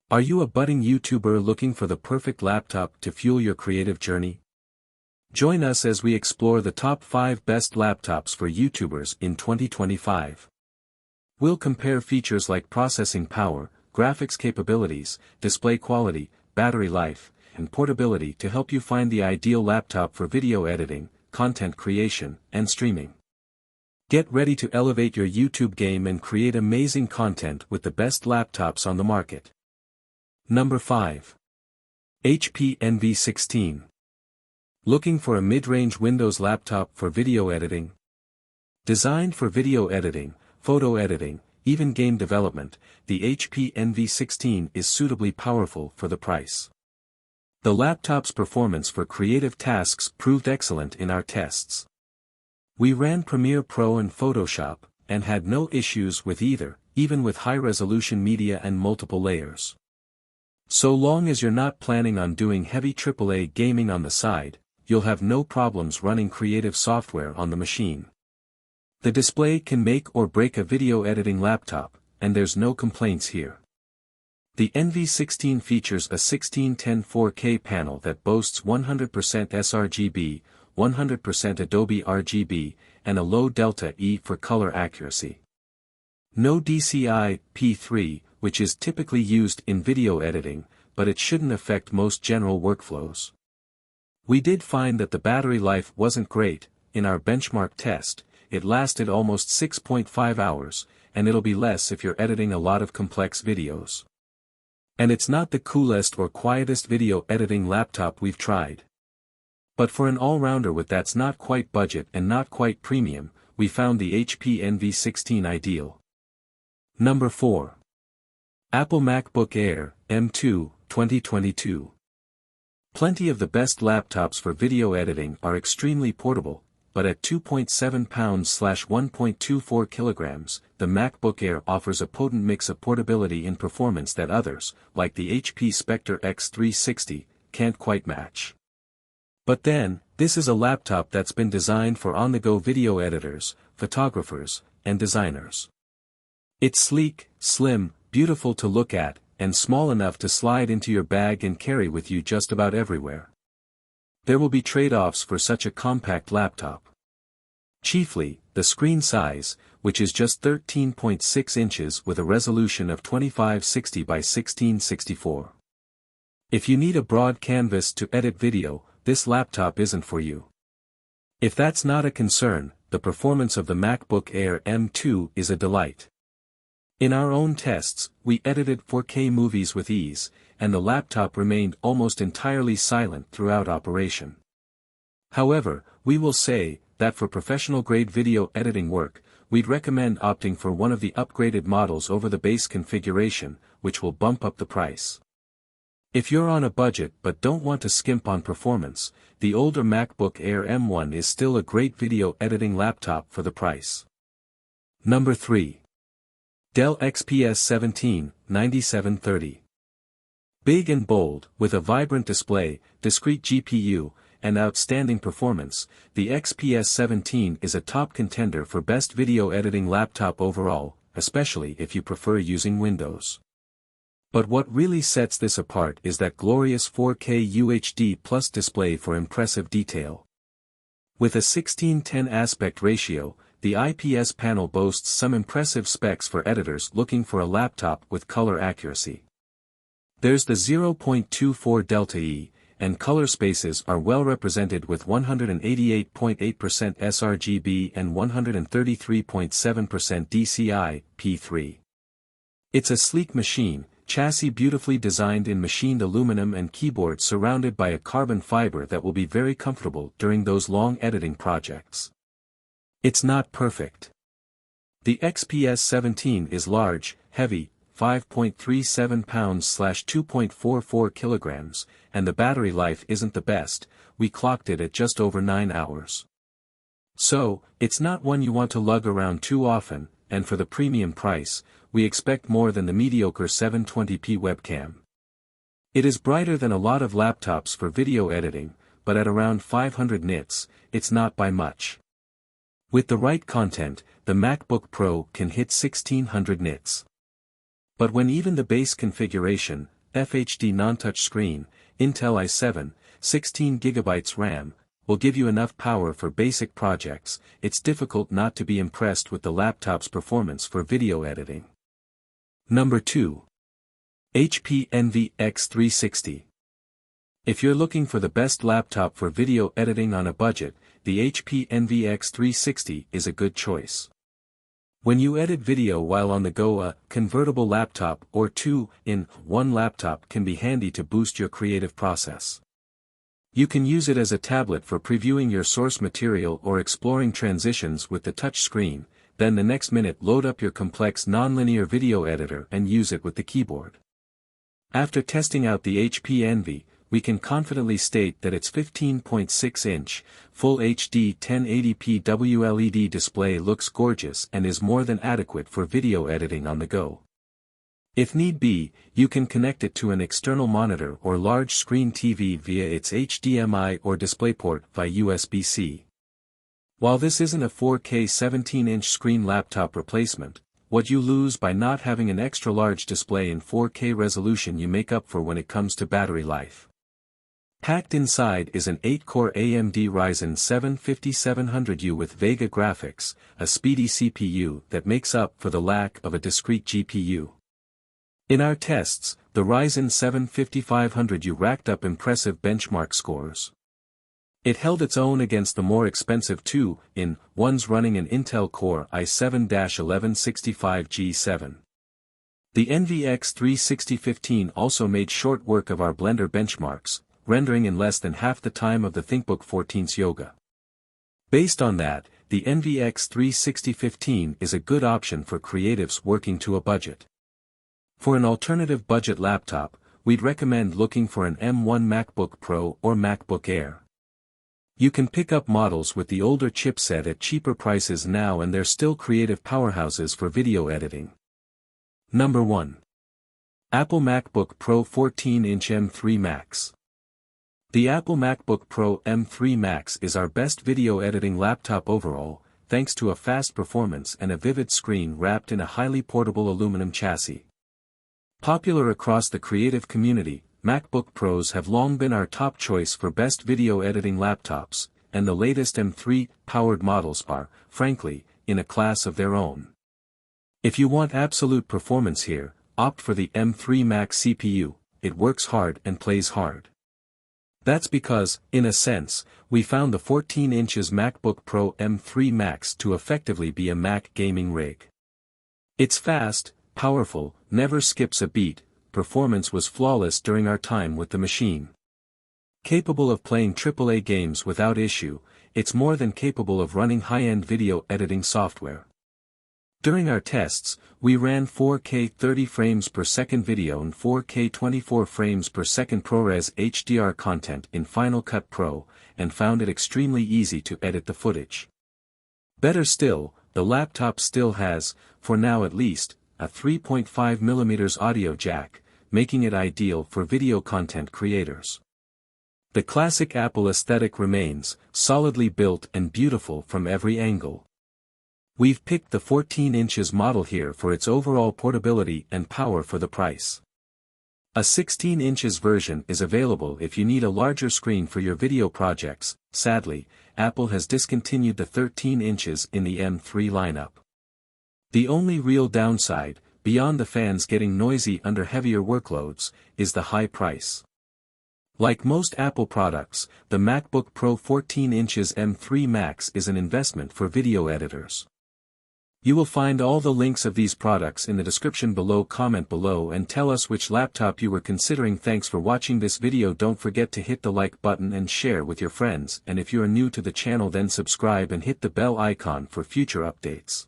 Are you a budding YouTuber looking for the perfect laptop to fuel your creative journey? Join us as we explore the top 5 best laptops for YouTubers in 2025. We'll compare features like processing power, graphics capabilities, display quality, battery life, and portability to help you find the ideal laptop for video editing, content creation, and streaming. Get ready to elevate your YouTube game and create amazing content with the best laptops on the market. Number 5. HP Envy 16. Looking for a mid-range Windows laptop for video editing? Designed for video editing, photo editing, even game development, the HP Envy 16 is suitably powerful for the price. The laptop's performance for creative tasks proved excellent in our tests. We ran Premiere Pro and Photoshop, and had no issues with either, even with high-resolution media and multiple layers. So long as you're not planning on doing heavy AAA gaming on the side, you'll have no problems running creative software on the machine. The display can make or break a video editing laptop, and there's no complaints here. The Envy 16 features a 1610 4K panel that boasts 100% sRGB, 100% Adobe RGB, and a low delta E for color accuracy. No DCI-P3, which is typically used in video editing, but it shouldn't affect most general workflows. We did find that the battery life wasn't great. In our benchmark test, it lasted almost 6.5 hours, and it'll be less if you're editing a lot of complex videos. And it's not the coolest or quietest video editing laptop we've tried. But for an all-rounder with that's not quite budget and not quite premium, we found the HP Envy 16 ideal. Number 4. Apple MacBook Air, M2, 2022. Plenty of the best laptops for video editing are extremely portable, but at 2.7 pounds/1.24 kilograms, the MacBook Air offers a potent mix of portability and performance that others, like the HP Spectre X360, can't quite match. But then, this is a laptop that's been designed for on-the-go video editors, photographers, and designers. It's sleek, slim, beautiful to look at, and small enough to slide into your bag and carry with you just about everywhere. There will be trade-offs for such a compact laptop. Chiefly, the screen size, which is just 13.6 inches with a resolution of 2560 by 1664. If you need a broad canvas to edit video, this laptop isn't for you. If that's not a concern, the performance of the MacBook Air M2 is a delight. In our own tests, we edited 4K movies with ease, and the laptop remained almost entirely silent throughout operation. However, we will say that for professional-grade video editing work, we'd recommend opting for one of the upgraded models over the base configuration, which will bump up the price. If you're on a budget but don't want to skimp on performance, the older MacBook Air M1 is still a great video editing laptop for the price. Number 3. Dell XPS 17, 9730. Big and bold, with a vibrant display, discrete GPU, and outstanding performance, the XPS 17 is a top contender for best video editing laptop overall, especially if you prefer using Windows. But what really sets this apart is that glorious 4K UHD Plus display for impressive detail. With a 16:10 aspect ratio, the IPS panel boasts some impressive specs for editors looking for a laptop with color accuracy. There's the 0.24 delta E, and color spaces are well represented with 188.8% sRGB and 133.7% DCI-P3. It's a sleek machine, chassis beautifully designed in machined aluminum and keyboard surrounded by a carbon fiber that will be very comfortable during those long editing projects. It's not perfect. The XPS 17 is large, heavy, 5.37 pounds/2.44 kilograms, and the battery life isn't the best. We clocked it at just over 9 hours. So, it's not one you want to lug around too often, and for the premium price, we expect more than the mediocre 720p webcam. It is brighter than a lot of laptops for video editing, but at around 500 nits, it's not by much. With the right content, the MacBook Pro can hit 1600 nits. But when even the base configuration, FHD non-touch screen, Intel i7, 16GB RAM, will give you enough power for basic projects. It's difficult not to be impressed with the laptop's performance for video editing. Number 2. HP Envy X360. If you're looking for the best laptop for video editing on a budget, the HP Envy X360 is a good choice. When you edit video while on the go, a convertible laptop or two-in-one laptop can be handy to boost your creative process. You can use it as a tablet for previewing your source material or exploring transitions with the touch screen, then the next minute load up your complex nonlinear video editor and use it with the keyboard. After testing out the HP Envy, we can confidently state that its 15.6-inch, Full HD 1080p WLED display looks gorgeous and is more than adequate for video editing on the go. If need be, you can connect it to an external monitor or large screen TV via its HDMI or DisplayPort via USB-C. While this isn't a 4K 17-inch screen laptop replacement, what you lose by not having an extra large display in 4K resolution you make up for when it comes to battery life. Packed inside is an 8-core AMD Ryzen 7 5700U with Vega graphics, a speedy CPU that makes up for the lack of a discrete GPU. In our tests, the Ryzen 7 5500U racked up impressive benchmark scores. It held its own against the more expensive two-in-ones running an Intel Core i7-1165G7. The Envy X360 also made short work of our Blender benchmarks, rendering in less than half the time of the ThinkBook 14's Yoga. Based on that, the Envy X360 is a good option for creatives working to a budget. For an alternative budget laptop, we'd recommend looking for an M1 MacBook Pro or MacBook Air. You can pick up models with the older chipset at cheaper prices now, and they're still creative powerhouses for video editing. Number 1. Apple MacBook Pro 14-inch M3 Max. The Apple MacBook Pro M3 Max is our best video editing laptop overall, thanks to a fast performance and a vivid screen wrapped in a highly portable aluminum chassis. Popular across the creative community, MacBook Pros have long been our top choice for best video editing laptops, and the latest M3-powered models are, frankly, in a class of their own. If you want absolute performance here, opt for the M3 Max CPU. It works hard and plays hard. That's because, in a sense, we found the 14 inches MacBook Pro M3 Max to effectively be a Mac gaming rig. It's fast, powerful, never skips a beat. Performance was flawless during our time with the machine. Capable of playing AAA games without issue, it's more than capable of running high-end video editing software. During our tests, we ran 4K 30 frames per second video and 4K 24 frames per second ProRes HDR content in Final Cut Pro, and found it extremely easy to edit the footage. Better still, the laptop still has, for now at least, a 3.5mm audio jack, making it ideal for video content creators. The classic Apple aesthetic remains, solidly built and beautiful from every angle. We've picked the 14 inches model here for its overall portability and power for the price. A 16 inches version is available if you need a larger screen for your video projects. Sadly, Apple has discontinued the 13 inches in the M3 lineup. The only real downside, beyond the fans getting noisy under heavier workloads, is the high price. Like most Apple products, the MacBook Pro 14 inches M3 Max is an investment for video editors. You will find all the links of these products in the description below. Comment below and tell us which laptop you were considering. Thanks for watching this video. Don't forget to hit the like button and share with your friends, and if you are new to the channel then subscribe and hit the bell icon for future updates.